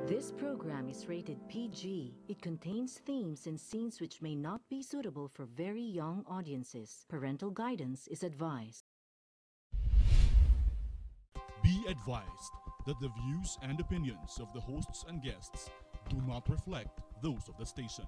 This program is rated PG. It contains themes and scenes which may not be suitable for very young audiences. Parental guidance is advised. Be advised that the views and opinions of the hosts and guests do not reflect those of the station.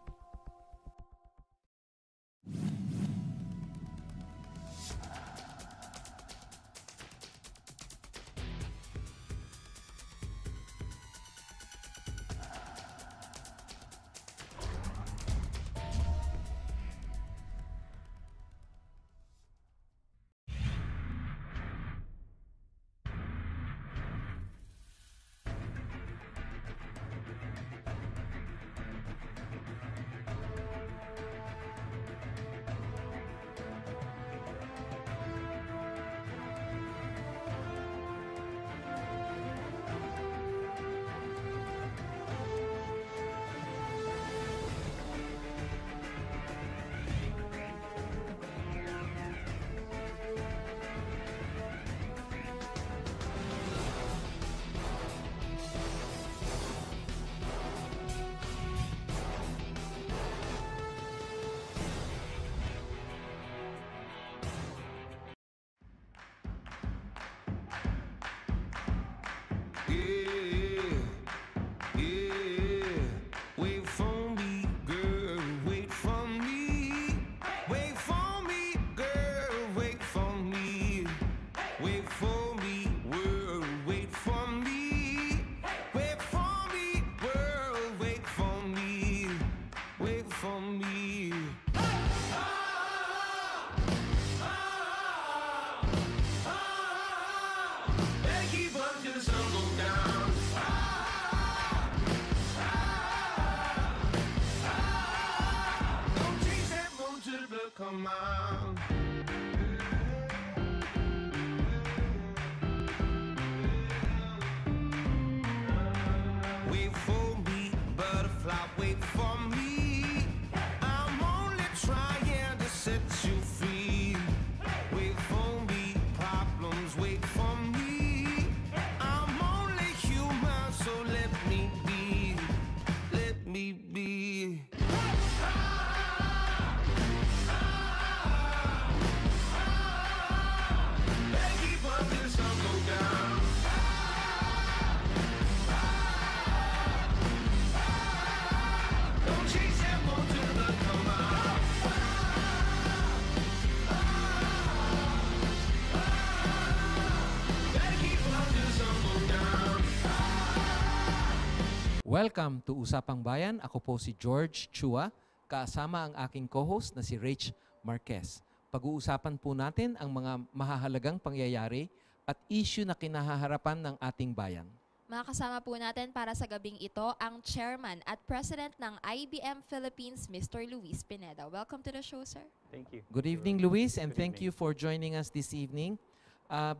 Welcome to Usapang Bayan. Ako po si George Chua, kasama ang aking co-host na si Rach Marquez. Pag-uusapan po natin ang mga mahahalagang pangyayari at issue na kinahaharapan ng ating bayan. Makakasama po natin para sa gabing ito ang Chairman at President ng IBM Philippines, Mr. Luis Pineda. Welcome to the show, sir. Thank you. Good evening, Luis, and thank you for joining us this evening.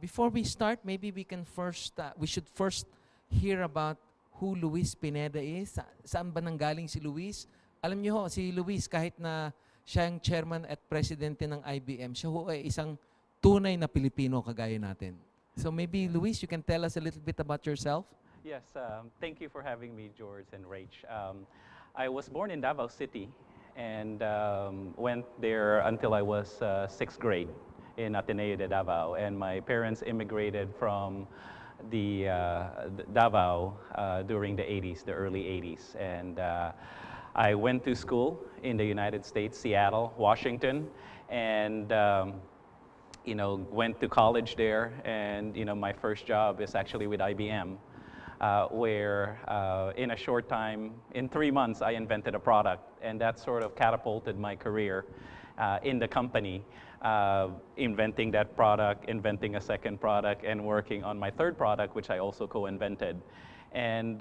Before we start, maybe we should first hear about who Luis Pineda is. Saan ba nanggaling si Luis? Alam niyo ho, si Luis kahit na siya ang chairman at presidente ng IBM, siya ho ay isang tunay na Pilipino kagaya natin. So maybe Luis, you can tell us a little bit about yourself? Yes, thank you for having me, George and Rach. I was born in Davao City and went there until I was 6th grade in Ateneo de Davao. And my parents immigrated from the Davao during the 80s, the early 80s. And I went to school in the United States, Seattle, Washington, and went to college there. And my first job is actually with IBM, where in a short time, in 3 months, I invented a product, and that sort of catapulted my career in the company. Inventing that product, inventing a second product, and working on my third product, which I also co-invented. And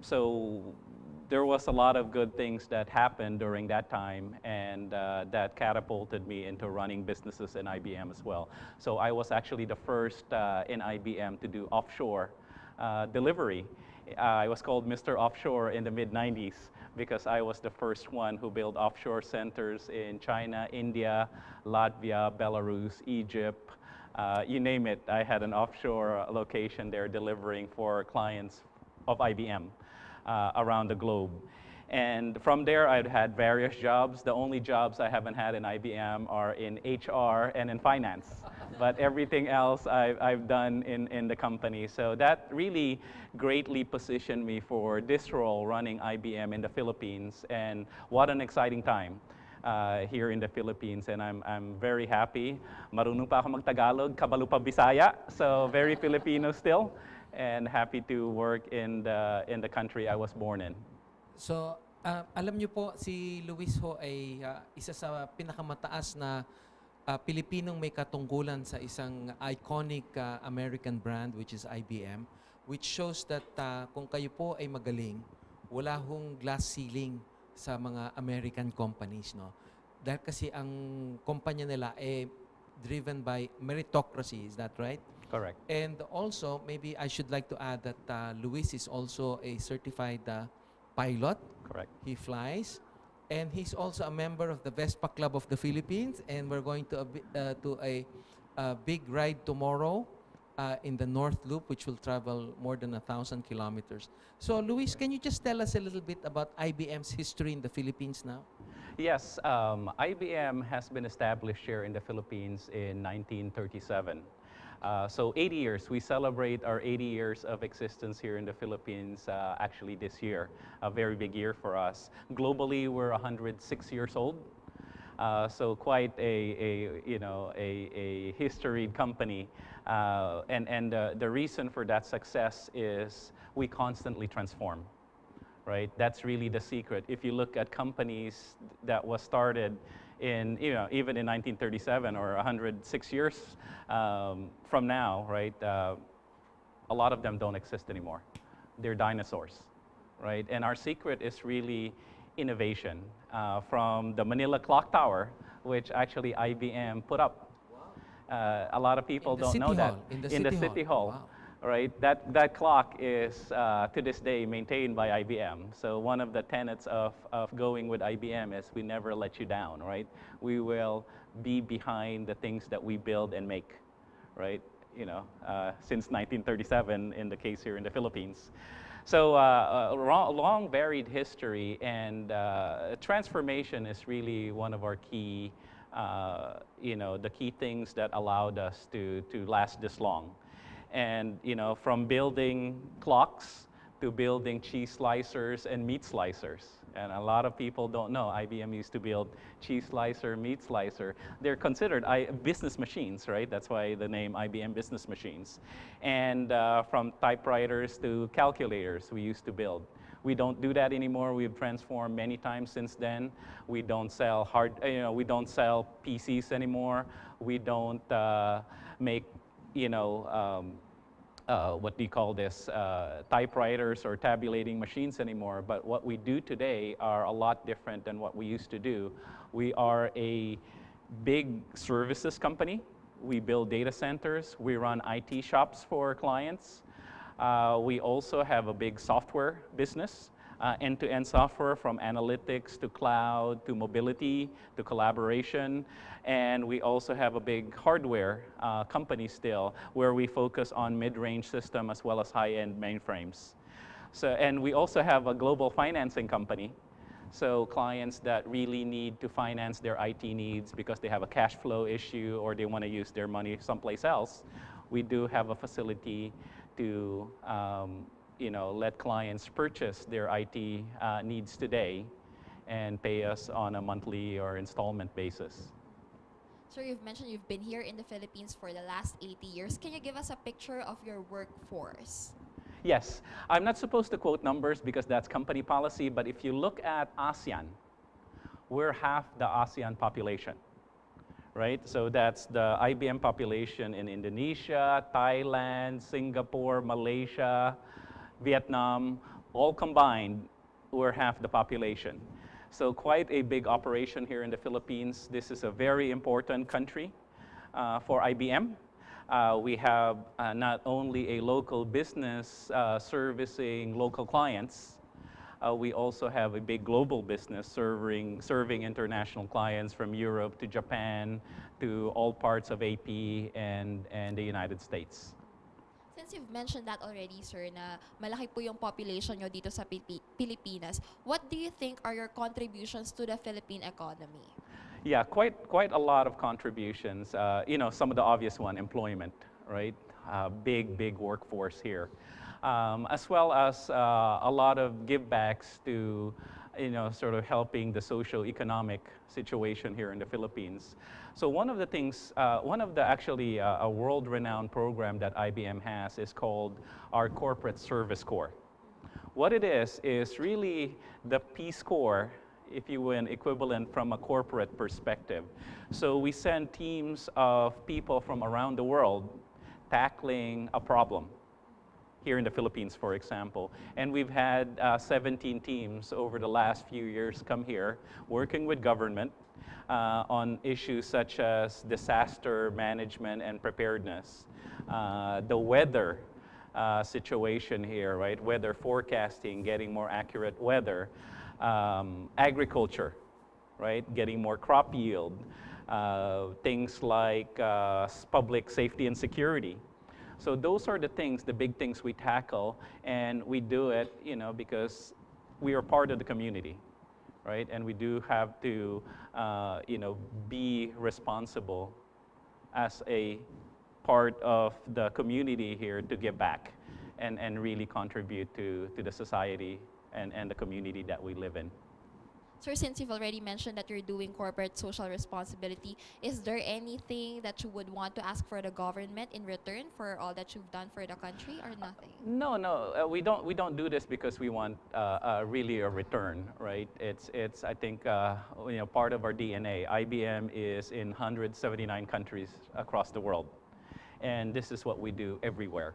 so there was a lot of good things that happened during that time, and that catapulted me into running businesses in IBM as well. So I was actually the first in IBM to do offshore delivery. I was called Mr. Offshore in the mid-90s because I was the first one who built offshore centers in China, India, Latvia, Belarus, Egypt, you name it. I had an offshore location there delivering for clients of IBM. around the globe. And from there, I've had various jobs. The only jobs I haven't had in IBM are in HR and in finance. But everything else I've done in the company. So that really greatly positioned me for this role running IBM in the Philippines. And what an exciting time here in the Philippines. And I'm very happy. Marunong pa ako mag-Tagalog, kabalo pa Bisaya. So very Filipino still. And happy to work in the country I was born in. So, alam niyo po, si Luis ho ay isa sa pinakamataas na Pilipinong may katungkulan sa isang iconic American brand which is IBM, which shows that kung kayo po ay magaling, wala hong glass ceiling sa mga American companies, no? Dahil kasi ang kumpanya nila ay driven by meritocracy, is that right? Correct. And also, maybe I should like to add that Luis is also a certified pilot. Correct. He flies. And he's also a member of the Vespa Club of the Philippines. And we're going to a big ride tomorrow in the North Loop, which will travel more than 1,000 kilometers. So, Luis, can you just tell us a little bit about IBM's history in the Philippines now? Yes, IBM has been established here in the Philippines in 1937. So 80 years, we celebrate our 80 years of existence here in the Philippines actually this year, a very big year for us. Globally, we're 106 years old, so quite a historied company. And the reason for that success is we constantly transform, right? That's really the secret. If you look at companies that was started in, even in 1937 or 106 years from now, right? A lot of them don't exist anymore. They're dinosaurs, right? And our secret is really innovation from the Manila Clock Tower, which actually IBM put up. A lot of people don't know that. In the City Hall. Wow. Right, that clock is to this day maintained by IBM. So one of the tenets of going with IBM is we never let you down, right? We will be behind the things that we build and make, right? Since 1937 in the case here in the Philippines. So a long varied history, and transformation is really one of our key, the key things that allowed us to last this long. And from building clocks to building cheese slicers and meat slicers. And a lot of people don't know IBM used to build cheese slicer, meat slicer. They're considered business machines, right? That's why the name IBM Business Machines. And from typewriters to calculators we used to build. We don't do that anymore. We've transformed many times since then. We don't sell we don't sell PCs anymore. We don't make what do you call this, typewriters or tabulating machines anymore. But what we do today are a lot different than what we used to do. We are a big services company. We build data centers. We run IT shops for clients. We also have a big software business. End-to-end software from analytics to cloud to mobility to collaboration. And we also have a big hardware company still where we focus on mid-range system as well as high-end mainframes. And we also have a global financing company. So clients that really need to finance their IT needs because they have a cash flow issue or they want to use their money someplace else, we do have a facility to let clients purchase their IT needs today and pay us on a monthly or installment basis. Sir, you've mentioned you've been here in the Philippines for the last 80 years. Can you give us a picture of your workforce? Yes. I'm not supposed to quote numbers because that's company policy, but if you look at ASEAN, we're half the ASEAN population, right? So that's the IBM population in Indonesia, Thailand, Singapore, Malaysia, Vietnam, all combined, we're half the population. So quite a big operation here in the Philippines. This is a very important country for IBM. We have not only a local business servicing local clients, we also have a big global business serving international clients from Europe to Japan to all parts of AP and the United States. Since you've mentioned that already, sir, na malaki po yung population nyo dito sa Pilipinas, what do you think are your contributions to the Philippine economy? Yeah, quite a lot of contributions. Some of the obvious one, employment, right? Big workforce here, as well as a lot of givebacks to, sort of helping the socio-economic situation here in the Philippines. So one of the things, one of the actually a world-renowned program that IBM has is called our Corporate Service Corps. What it is really the Peace Corps, if you will, equivalent from a corporate perspective. So we send teams of people from around the world tackling a problem here in the Philippines, for example. And we've had 17 teams over the last few years come here working with government on issues such as disaster management and preparedness, the weather situation here, right? Weather forecasting, getting more accurate weather, agriculture, right? Getting more crop yield, things like public safety and security. So those are the things, the big things we tackle, and we do it, because we are part of the community, right? And we do have to, be responsible as a part of the community here to give back and really contribute to the society and the community that we live in. Sir, since you've already mentioned that you're doing corporate social responsibility, is there anything that you would want to ask for the government in return for all that you've done for the country, or nothing? No, we don't do this because we want really a return, right? It's I think part of our DNA. IBM is in 179 countries across the world, and this is what we do everywhere.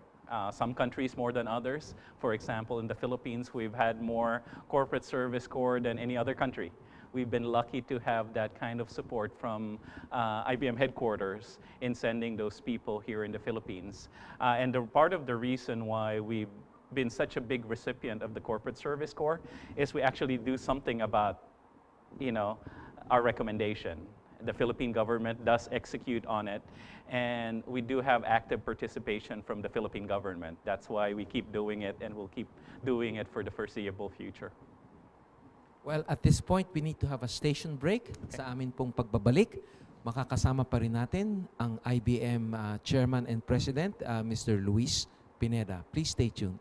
Some countries more than others. For example, in the Philippines, we've had more corporate service corps than any other country. We've been lucky to have that kind of support from IBM headquarters in sending those people here in the Philippines. And part of the reason why we've been such a big recipient of the corporate service corps is we actually do something about, our recommendation. The Philippine government does execute on it, and we do have active participation from the Philippine government. That's why we keep doing it, and we'll keep doing it for the foreseeable future. Well, at this point, we need to have a station break. Sa amin pong pagbabalik, makakasama pa rin natin ang IBM Chairman and President, Mr. Luis Pineda. Please stay tuned.